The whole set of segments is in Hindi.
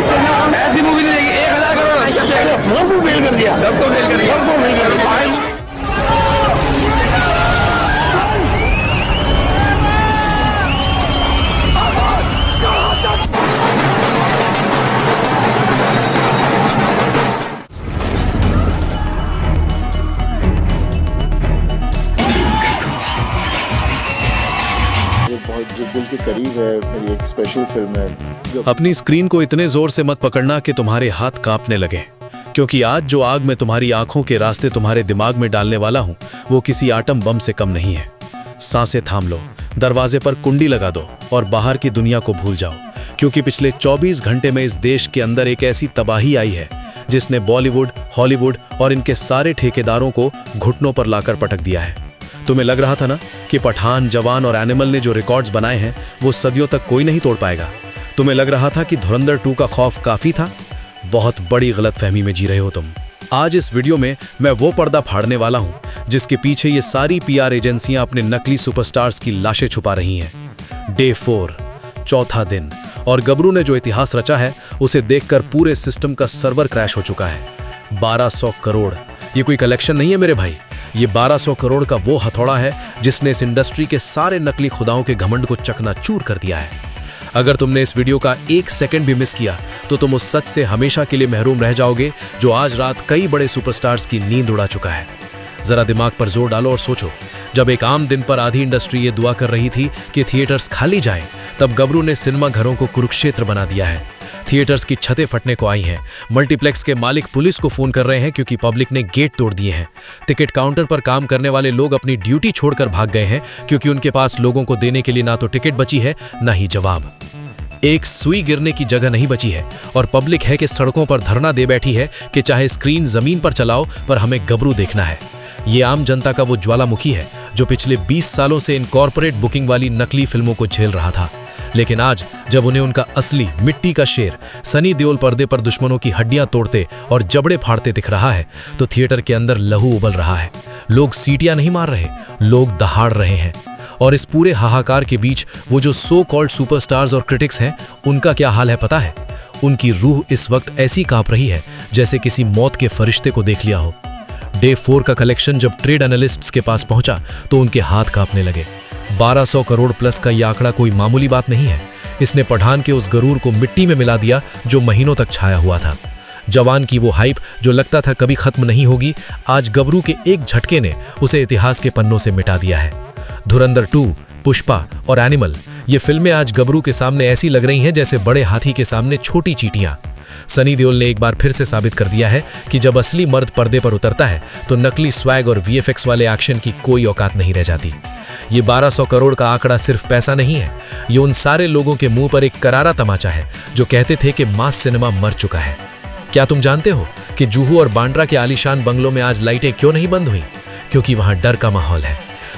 ऐसी मूवी नहीं देखी। 1000 करोड़ सबको फेल कर दिया, सबको फेल कर दिया। जो दिल के करीब है, मेरी एक स्पेशल फिल्म है। अपनी स्क्रीन को इतने जोर से मत पकड़ना कि तुम्हारे हाथ कांपने लगे, क्योंकि आज जो आग मैं तुम्हारी आंखों के रास्ते तुम्हारे दिमाग में डालने वाला हूं वो किसी आटम बम से कम नहीं है। सांसें थाम लो, दरवाजे पर कुंडी लगा दो और बाहर की दुनिया को भूल जाओ, क्योंकि पिछले 24 घंटे में इस देश के अंदर एक ऐसी तबाही आई है जिसने बॉलीवुड, हॉलीवुड और इनके सारे ठेकेदारों को घुटनों पर लाकर पटक दिया है। तुम्हें लग रहा था ना कि पठान, जवान और एनिमल ने जो रिकॉर्ड्स बनाए हैं वो सदियों तक कोई नहीं तोड़ पाएगा। तुम्हें लग रहा था कि धुरंधर 2 का खौफ काफी था। बहुत बड़ी गलतफहमी में जी रहे हो तुम। आज इस वीडियो में मैं वो पर्दा फाड़ने वाला हूं जिसके पीछे ये सारी पीआर एजेंसियां अपने नकली सुपरस्टार्स की लाशें छुपा रही हैं। डे 4, चौथा दिन, और गबरू ने जो इतिहास रचा है उसे देखकर पूरे सिस्टम का सर्वर क्रैश हो चुका है। 1200 करोड़, ये कोई कलेक्शन नहीं है मेरे भाई। ये 1200 करोड़ का वो हथौड़ा है जिसने इस इंडस्ट्री के सारे नकली खुदाओं के घमंड को चकनाचूर कर दिया है। अगर तुमने इस वीडियो का 1 सेकंड भी मिस किया तो तुम उस सच से हमेशा के लिए महरूम रह जाओगे जो आज रात कई बड़े सुपरस्टार्स की नींद उड़ा चुका है। जरा दिमाग पर जोर डालो और सोचो, जब एक आम दिन पर आधी इंडस्ट्री ये दुआ कर रही थी कि थिएटर्स खाली जाएं, तब गबरू ने सिनेमा घरों को कुरुक्षेत्र बना दिया है। थिएटर्स की छतें फटने को आई हैं। मल्टीप्लेक्स के मालिक पुलिस को फोन कर रहे हैं क्योंकि पब्लिक ने गेट तोड़ दिए हैं। टिकट काउंटर पर काम करने वाले लोग अपनी ड्यूटी छोड़कर भाग गए हैं क्योंकि उनके पास लोगों को देने के लिए ना तो टिकट बची है ना ही जवाब। एक सुई गिरने की जगह नहीं बची है और पब्लिक है कि सड़कों पर धरना दे बैठी है कि चाहे स्क्रीन जमीन पर चलाओ पर हमें गबरू देखना है। ये आम जनता का वो ज्वालामुखी है जो पिछले 20 सालों से इन कॉर्पोरेट बुकिंग वाली नकली फिल्मों को झेल रहा था। लेकिन आज जब उन्हें उनका असली मिट्टी का शेर सनी देओल पर्दे पर दुश्मनों की हड्डियां तोड़ते और जबड़े फाड़ते दिख रहा है तो थिएटर के अंदर लहू उबल रहा है। लोग सीटियां नहीं मार रहे, लोग दहाड़ रहे हैं। और इस पूरे हाहाकार के बीच वो जो सो कॉल्ड सुपरस्टार्स और क्रिटिक्स हैं, उनका क्या हाल है पता है? उनकी रूह इस वक्त ऐसी कांप रही है जैसे किसी मौत के फरिश्ते को देख लिया हो। डे 4 का कलेक्शन जब ट्रेड एनालिस्ट्स के पास पहुंचा तो उनके हाथ कांपने लगे। 1200 करोड़ प्लस का यह आंकड़ा कोई मामूली बात नहीं है। इसने पठान के उस गरूर को मिट्टी में मिला दिया जो महीनों तक छाया हुआ था। जवान की वो हाइप जो लगता था कभी खत्म नहीं होगी, आज गबरू के एक झटके ने उसे इतिहास के पन्नों से मिटा दिया है। धुरंधर 2, पुष्पा और एनिमल, ये फिल्में आज गबरू के सामने ऐसी लग रही हैं जैसे बड़े हाथी के सामने छोटी चींटियां। सनी देओल ने एक बार फिर से साबित कर दिया है कि जब असली मर्द पर्दे पर उतरता है तो नकली स्वैग और वीएफएक्स वाले एक्शन की कोई औकात नहीं रह जाती। ये 1200 करोड़ का आंकड़ा सिर्फ पैसा नहीं है, ये उन सारे लोगों के मुंह पर एक करारा तमाचा है जो कहते थे कि मास सिनेमा मर चुका है। क्या तुम जानते हो कि जुहू और बांद्रा के आलीशान बंगलों में आज लाइटें क्यों नहीं बंद हुई? क्योंकि वहां डर का माहौल है।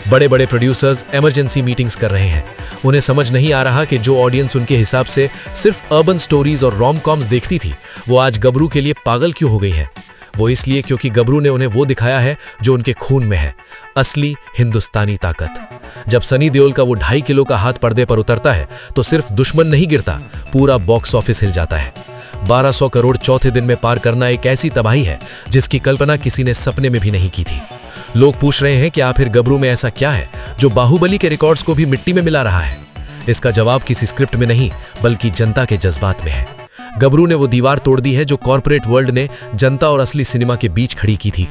बड़े बड़े प्रोड्यूसर्स इमरजेंसी मीटिंग्स कर रहे हैं। उन्हें समझ नहीं आ रहा कि जो ऑडियंस उनके हिसाब से सिर्फ अर्बन स्टोरीज और रोम कॉम्स देखती थी, वो आज गबरू के लिए पागल क्यों हो गई है? वो इसलिए क्योंकि गबरू ने उन्हें वो दिखाया है जो उनके खून में है, असली हिंदुस्तानी ताकत। जब सनी देओल का वो 2.5 किलो का हाथ पर्दे पर उतरता है तो सिर्फ दुश्मन नहीं गिरता, पूरा बॉक्स ऑफिस हिल जाता है। 1200 करोड़ चौथे दिन में पार करना एक ऐसी तबाही है जिसकी कल्पना किसी ने सपने में भी नहीं की थी। लोग पूछ रहे हैं कि आखिर गबरू में ऐसा क्या है जो बाहुबली के रिकॉर्ड्स को भी मिट्टी में मिला रहा है? इसका जवाब किसी स्क्रिप्ट में नहीं बल्कि जनता के जज्बात में है। गबरू ने वो दीवार तोड़ दी है जो कॉर्पोरेट वर्ल्ड ने जनता और असली सिनेमा के बीच खड़ी की थी।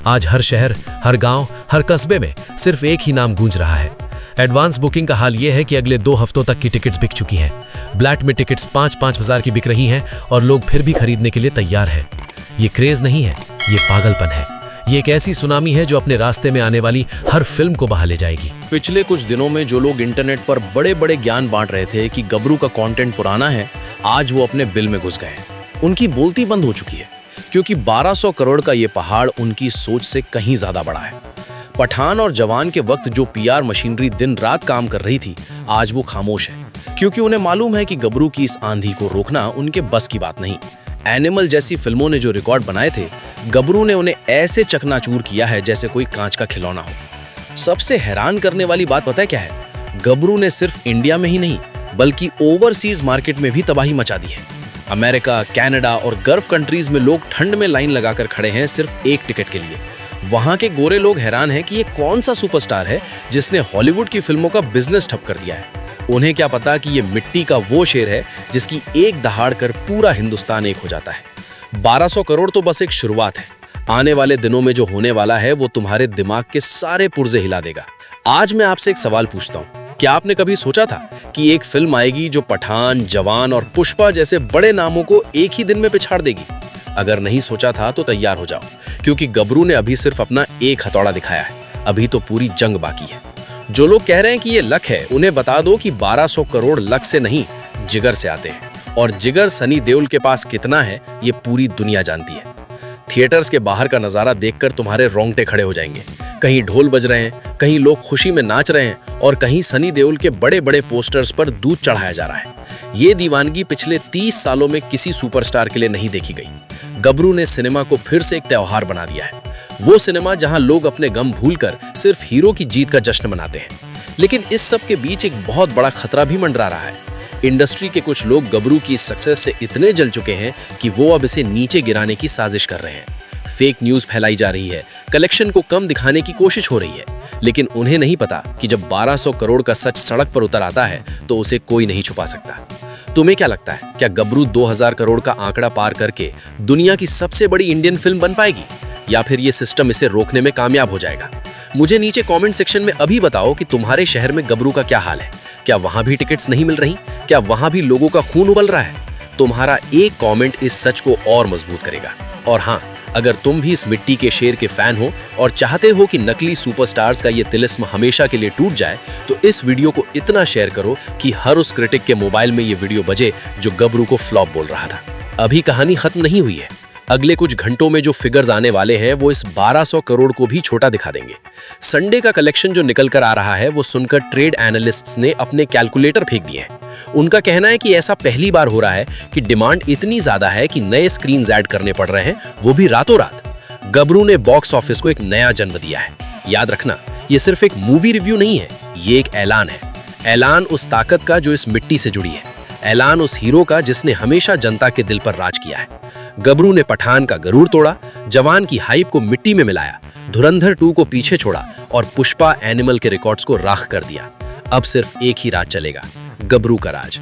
आज हर शहर, हर गांव, हर कस्बे में सिर्फ एक ही नाम गूंज रहा है। एडवांस बुकिंग का हाल यह है कि अगले 2 हफ्तों तक की टिकट्स बिक चुकी हैं। ब्लैक में टिकट्स 5-5 हज़ार की बिक रही हैं और लोग फिर भी खरीदने के लिए तैयार हैं। ये क्रेज नहीं है, ये पागलपन है। ये एक ऐसी सुनामी है जो अपने रास्ते में आने वाली हर फिल्म को बहा ले जाएगी। पिछले कुछ दिनों में जो लोग इंटरनेट पर बड़े बड़े ज्ञान बांट रहे थे कि गबरू का कंटेंट पुराना है, आज वो अपने बिल में घुस गए। उनकी बोलती बंद हो चुकी है क्योंकि 1200 करोड़ का ये पहाड़ उनकी सोच से कहीं ज्यादा बड़ा है। पठान और जवान के वक्त जो पीआर मशीनरी दिन रात काम कर रही थी, आज वो खामोश है क्योंकि उन्हें मालूम है कि गबरू की इस आंधी को रोकना उनके बस की बात नहीं। एनिमल जैसी फिल्मों ने जो रिकॉर्ड बनाए थे, गबरू ने उन्हें ऐसे चकनाचूर किया है जैसे कोई कांच का खिलौना हो। सबसे हैरान करने वाली बात पता है क्या है? गबरू ने सिर्फ इंडिया में ही नहीं बल्कि ओवरसीज मार्केट में भी तबाही मचा दी है। अमेरिका, कनाडा और गल्फ कंट्रीज में लोग ठंड में लाइन लगाकर खड़े हैं सिर्फ एक टिकट के लिए। वहां के गोरे लोग हैरान हैं कि ये कौन सा सुपरस्टार है जिसने हॉलीवुड की फिल्मों का बिजनेस ठप कर दिया है। उन्हें क्या पता कि ये मिट्टी का वो शेर है जिसकी एक दहाड़ कर पूरा हिंदुस्तान एक हो जाता है। 1200 करोड़ तो बस एक शुरुआत है। आने वाले दिनों में जो होने वाला है वो तुम्हारे दिमाग के सारे पुर्जे हिला देगा। आज मैं आपसे एक सवाल पूछता हूँ, क्या आपने कभी सोचा था कि एक फिल्म आएगी जो पठान, जवान और पुष्पा जैसे बड़े नामों को एक ही दिन में पिछाड़ देगी? अगर नहीं सोचा था तो तैयार हो जाओ, क्योंकि गबरू ने अभी सिर्फ अपना एक हथौड़ा दिखाया है। अभी तो पूरी जंग बाकी है। जो लोग कह रहे हैं कि ये लक है, उन्हें बता दो कि 1200 करोड़ लक से नहीं, जिगर से आते हैं। और जिगर सनी देओल के पास कितना है ये पूरी दुनिया जानती है। थिएटर्स के बाहर का नजारा देखकर तुम्हारे रोंगटे खड़े हो जाएंगे। कहीं ढोल बज रहे हैं, कहीं लोग खुशी में नाच रहे हैं और कहीं सनी देओल के बड़े बड़े पोस्टर्स पर दूध चढ़ाया जा रहा है। ये दीवानगी पिछले 30 सालों में किसी सुपरस्टार के लिए नहीं देखी गई। गबरू ने सिनेमा को फिर से एक त्योहार बना दिया है। वो सिनेमा जहां लोग अपने गम भूलकर सिर्फ हीरो की जीत का जश्न मनाते हैं। लेकिन इस सब के बीच एक बहुत बड़ा खतरा भी मंडरा रहा है। इंडस्ट्री के कुछ लोग गबरू की सक्सेस से इतने जल चुके हैं कि वो अब इसे नीचे गिराने की साजिश कर रहे हैं। फेक न्यूज फैलाई जा रही है, कलेक्शन को कम दिखाने की कोशिश हो रही है, लेकिन उन्हें नहीं पता कि जब 1200 करोड़ का सच सड़क पर उतर आता है तो उसे कोई नहीं छुपा सकता। तुम्हें क्या लगता है, क्या गबरू 2000 करोड़ का आंकड़ा पार करके दुनिया की सबसे बड़ी इंडियन फिल्म बन पाएगी, या फिर ये सिस्टम इसे रोकने में कामयाब हो जाएगा? मुझे नीचे कमेंट सेक्शन में अभी बताओ कि तुम्हारे शहर में गबरू का क्या हाल है। क्या वहां भी टिकट्स नहीं मिल रही? क्या वहां भी लोगों का खून उबल रहा है? तुम्हारा एक कमेंट इस सच को और मजबूत करेगा। और हाँ, अगर तुम भी इस मिट्टी के शेर के फैन हो और चाहते हो कि नकली सुपरस्टार्स का ये तिलिस्म हमेशा के लिए टूट जाए, तो इस वीडियो को इतना शेयर करो कि हर उस क्रिटिक के मोबाइल में ये वीडियो बजे जो गबरू को फ्लॉप बोल रहा था। अभी कहानी खत्म नहीं हुई है। अगले कुछ घंटों में जो फिगर्स आने वाले हैं वो इस 1200 करोड़ को भी छोटा दिखा देंगे। संडे का कलेक्शन जो निकल कर आ रहा है वो सुनकर ट्रेड एनालिस्ट्स ने अपने कैलकुलेटर फेंक दिए हैं। उनका कहना है कि ऐसा पहली बार हो रहा है कि डिमांड इतनी ज्यादा है कि नए स्क्रीन्स ऐड करने पड़ रहे हैं, वो भी रातों रात। गबरू ने बॉक्स ऑफिस को एक नया जन्म दिया है। याद रखना, ये सिर्फ एक मूवी रिव्यू नहीं है, ये एक ऐलान है। ऐलान उस ताकत का जो इस मिट्टी से जुड़ी है। ऐलान उस हीरो का जिसने हमेशा जनता के दिल पर राज किया है। गबरू ने पठान का गरूर तोड़ा, जवान की हाइप को मिट्टी में मिलाया, धुरंधर 2 को पीछे छोड़ा और पुष्पा एनिमल के रिकॉर्ड्स को राख कर दिया। अब सिर्फ एक ही राज चलेगा, गबरू का राज।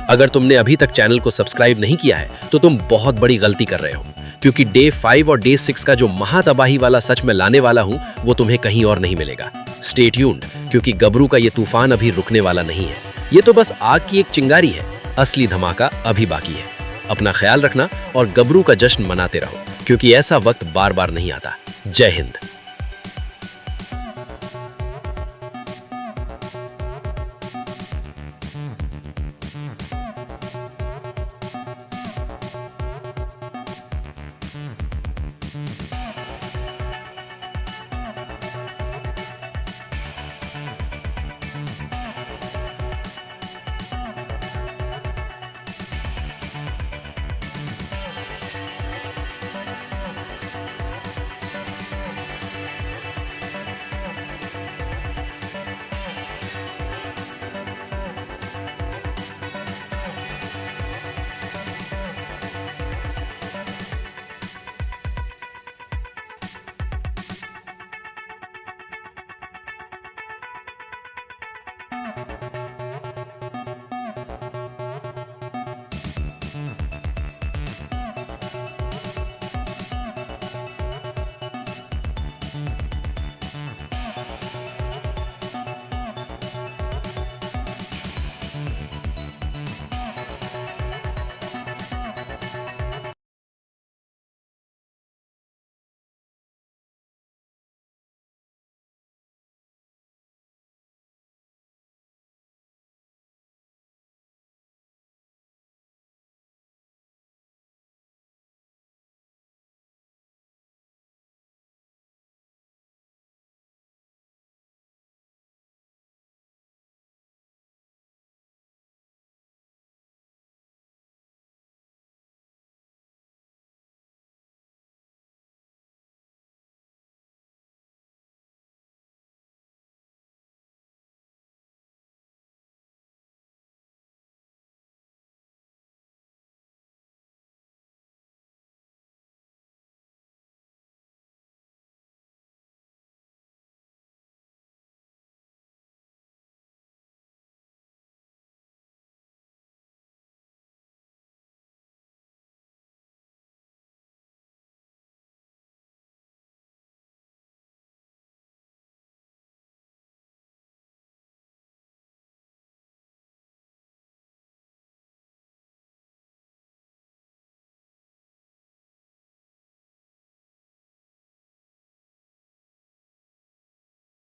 अगर तुमने अभी तक चैनल को सब्सक्राइब नहीं किया है तो तुम बहुत बड़ी गलती कर रहे हो, क्योंकि डे 5 और डे 6 का जो महातबाही वाला सच मैं लाने वाला हूं वो तुम्हें कहीं और नहीं मिलेगा। स्टे ट्यून्ड, क्योंकि गबरू का ये तूफान अभी रुकने वाला नहीं है। ये तो बस आग की एक चिंगारी है, असली धमाका अभी बाकी है। अपना ख्याल रखना और गबरू का जश्न मनाते रहो, क्योंकि ऐसा वक्त बार बार नहीं आता। जय हिंद।